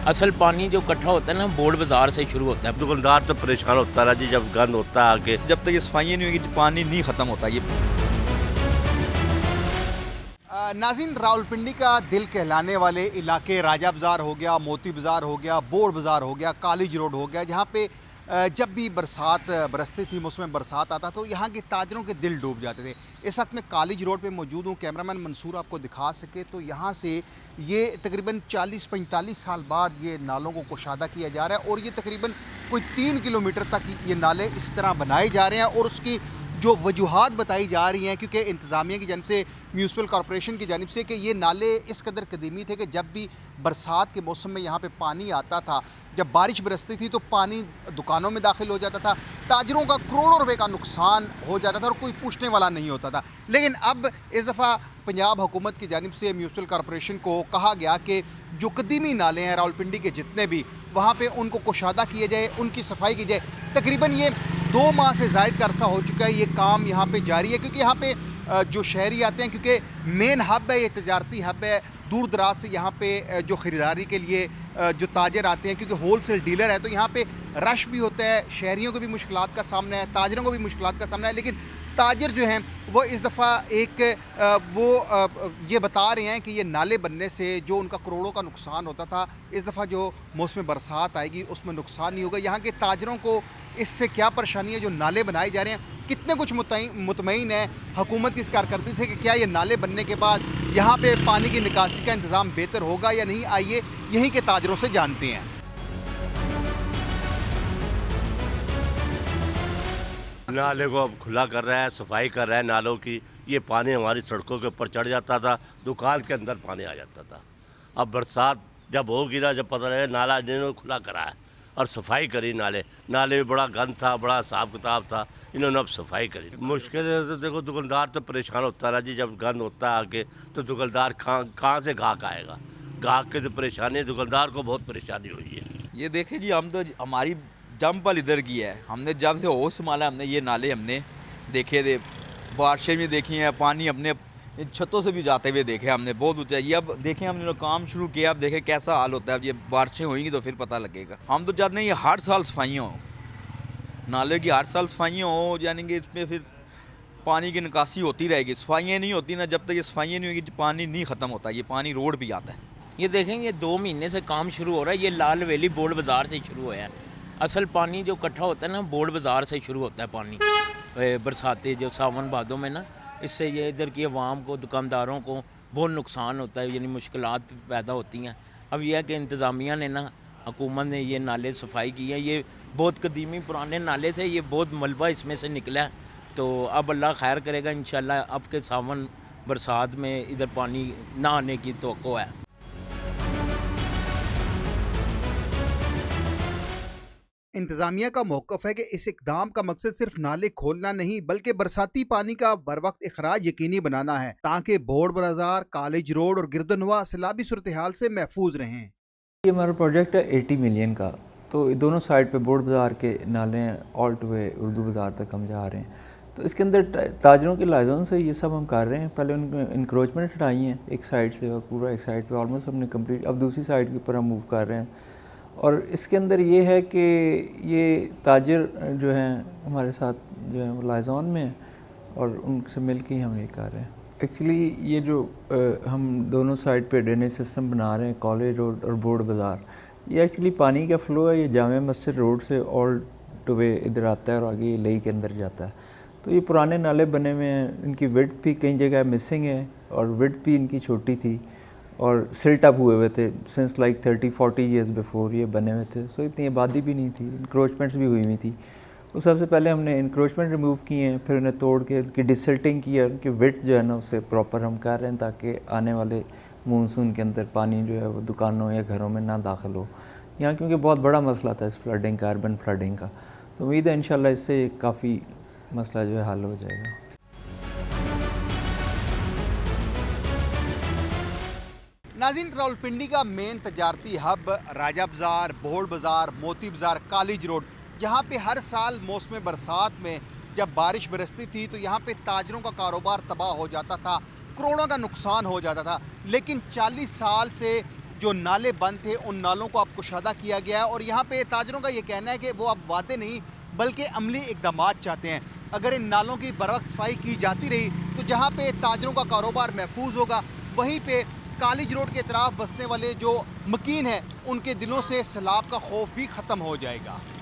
असल पानी जो इकट्ठा होता है ना बोर्ड बाजार से शुरू होता है। दुकानदार तो परेशान होता है जी, जब गंद होता है आगे। जब तक ये सफाइयाँ नहीं होगी पानी नहीं ख़त्म होता ये। नाज़रीन, रावलपिंडी का दिल कहलाने वाले इलाके राजा बाज़ार हो गया, मोती बाज़ार हो गया, बोर्ड बाज़ार हो गया, कॉलेज रोड हो गया, जहाँ पे जब भी बरसात बरसती थी, मौसम बरसात आता तो यहाँ के ताजरों के दिल डूब जाते थे। इस वक्त मैं कॉलेज रोड पे मौजूद हूँ, कैमरामैन मंसूर आपको दिखा सके तो यहाँ से ये तकरीबन 40-45 साल बाद ये नालों को कुशादा किया जा रहा है और ये तकरीबन कोई 3 किलोमीटर तक ये नाले इस तरह बनाए जा रहे हैं। और उसकी जो वजूहात बताई जा रही हैं, क्योंकि इंतज़ामिया की जानिब से, म्यूनसिपल कॉरपोरेशन की जानिब से, कि ये नाले इस कदर कदीमी थे कि जब भी बरसात के मौसम में यहाँ पे पानी आता था, जब बारिश बरसती थी तो पानी दुकानों में दाखिल हो जाता था, ताजरों का करोड़ों रुपए का नुकसान हो जाता था और कोई पूछने वाला नहीं होता था। लेकिन अब इस दफ़ा पंजाब हुकूमत की जानिब से म्यूनसिपल कॉरपोरेशन को कहा गया कि जो कदीमी नाले हैं रावलपिंडी के जितने भी, वहाँ पे उनको कुशादा किया जाए, उनकी सफाई की जाए। तकरीबन ये 2 माह से ज़ायद का अरसा हो चुका है ये काम यहाँ पे जारी है, क्योंकि यहाँ पे जो शहरी आते हैं, क्योंकि मेन हब है, ये तजारती हब है, दूर दराज से यहाँ पे जो ख़रीदारी के लिए जो ताजर आते हैं, क्योंकि होल सेल डीलर है तो यहाँ पे रश भी होता है, शहरियों को भी मुश्किलात का सामना है, ताजरों को भी मुश्किलात का सामना है। लेकिन ताजर जो हैं वो इस दफ़ा ये बता रहे हैं कि ये नाले बनने से जो उनका करोड़ों का नुकसान होता था, इस दफ़ा जो मौसम बरसात आएगी उसमें नुकसान नहीं होगा। यहाँ के ताजरों को इससे क्या परेशानी है, जो नाले बनाए जा रहे हैं कितने कुछ मुतमईन है हुकूमत की इस कारकर्दगी से कि क्या ये नाले बनने के बाद यहाँ पे पानी की निकासी का इंतज़ाम बेहतर होगा या नहीं, आइए यहीं के ताजरों से जानते हैं। नाले को अब खुला कर रहा है, सफाई कर रहा है नालों की। ये पानी हमारी सड़कों के ऊपर चढ़ जाता था, दुकान के अंदर पानी आ जाता था। अब बरसात जब होगी ना, जब पता लगे नाला इन्होंने खुला करा है और सफाई करी, नाले में बड़ा गंद था, बड़ा हिसाब किताब था, इन्होंने अब सफाई करी। मुश्किल है तो देखो, दुकानदार तो परेशान होता है जी, जब गंद होता है आगे तो दुकानदार कहाँ से गाहक आएगा। गाहक की तो परेशानी है, दुकानदार को बहुत परेशानी हुई है। ये देखें जी, हम तो हमारी जंपल इधर की है, हमने जब से होश संभाला हमने ये नाले हमने देखे थे, बारिशें भी देखी हैं, पानी अपने छतों से भी जाते हुए देखे हमने, बहुत ऊँचा। ये अब देखें हमने लोग काम शुरू किया, अब देखें कैसा हाल होता है। अब ये बारिशें होंगी तो फिर पता लगेगा। हम तो चाहते हैं ये हर साल सफाइयाँ हो, नाले की हर साल सफाइयाँ हो, यानी कि इसमें फिर पानी की निकासी होती रहेगी। सफाइयाँ नहीं होती ना, जब तक ये सफाइयाँ नहीं होगी पानी नहीं ख़त्म होता, ये पानी रोड भी आता है। ये देखेंगे 2 महीने से काम शुरू हो रहा है, ये लाल वेली बोर्ड बाज़ार से शुरू हुआ है। असल पानी जो इकट्ठा होता है ना बोर्ड बाज़ार से शुरू होता है पानी, बरसाती जो सावन भादों में ना, इससे ये इधर की आवाम को, दुकानदारों को बहुत नुकसान होता है, यानी मुश्किलात पैदा होती हैं। अब यह है कि इंतज़ामिया ने ना, हुकूमत ने ये नाले सफाई की है। ये बहुत कदीमी पुराने नाले थे, ये बहुत मलबा इसमें से निकला है, तो अब अल्लाह खैर करेगा इंशाल्लाह। अब के सावन बरसात में इधर पानी ना आने की तवक्को है। इंतज़ामिया का मौक़िफ़ है कि इस इक़दाम का मकसद सिर्फ नाले खोलना नहीं, बल्कि बरसाती पानी का बर वक्त इखराज यकीनी बनाना है, ताकि बोर्ड बाज़ार, कॉलेज रोड और गिरदनवा सैलाबी सूरत हाल से महफूज रहें। ये हमारा प्रोजेक्ट है 80 मिलियन का, तो दोनों साइड पे बोर्ड बाज़ार के नाले हैं, ऑल टू वे उर्दू बाज़ार तक हम जा रहे हैं। तो इसके अंदर ताजरों के लाइजोन से ये सब हम कर रहे हैं। पहले उनको इंक्रोचमेंट हटाई हैं एक साइड से, और पूरा एक साइड पे ऑलमोस्ट हमने कंप्लीट, अब दूसरी साइड के ऊपर हम मूव कर रहे हैं। और इसके अंदर ये है कि ये ताजर जो हैं हमारे साथ जो है वो लाइजोन में हैं और उनसे मिल के ही हम ये कर रहे हैं। एक्चुअली ये जो हम दोनों साइड पे ड्रेनेज सिस्टम बना रहे हैं, कॉलेज रोड और बोर्ड बाज़ार, ये एक्चुअली पानी का फ़्लो है, ये जामे मस्जिद रोड से ऑल टू वे इधर आता है और आगे लई के अंदर जाता है। तो ये पुराने नाले बने हुए हैं, इनकी विड्थ भी कई जगह मिसिंग है और विड्थ भी इनकी छोटी थी और सिल्ट अप हुए हुए थे सिंस लाइक 30-40 ईयर्स बिफोर ये बने हुए थे। सो इतनी आबादी भी नहीं थी, इंक्रोचमेंट्स भी हुई हुई थी। तो सबसे पहले हमने इंक्रोचमेंट रिमूव किए हैं, फिर उन्हें तोड़ के उनकी डिसल्टिंग की है, उनकी विड्थ जो है ना उसे प्रॉपर हम कर रहे हैं, ताकि आने वाले मानसून के अंदर पानी जो है वो दुकानों या घरों में ना दाखिल हो। यहाँ क्योंकि बहुत बड़ा मसला था इस फ्लडिंग का, अर्बन फ्लडिंग का, तो उम्मीद है इंशाल्लाह इससे काफ़ी मसला जो है हल हो जाएगा। नाज़रीन, रावलपिंडी का मेन तजारती हब राजा बाज़ार, बोर्ड बाज़ार, मोती बाज़ार, कॉलेज रोड, जहाँ पे हर साल मौसम बरसात में जब बारिश बरसती थी तो यहाँ पे ताजरों का कारोबार तबाह हो जाता था, करोड़ों का नुकसान हो जाता था। लेकिन 40 साल से جو نالے بند تھے ان نالوں کو اب کشادہ کیا گیا ہے، اور یہاں پہ تاجروں کا یہ کہنا ہے کہ وہ اب وعدے نہیں بلکہ عملی اقدامات چاہتے ہیں۔ اگر ان نالوں کی بروقت صفائی کی جاتی رہی تو جہاں پہ تاجروں کا کاروبار محفوظ ہوگا، وہیں پہ کالج روڈ کے اطراف بسنے والے جو مکین ہیں ان کے دلوں سے سیلاب کا خوف بھی ختم ہو جائے گا۔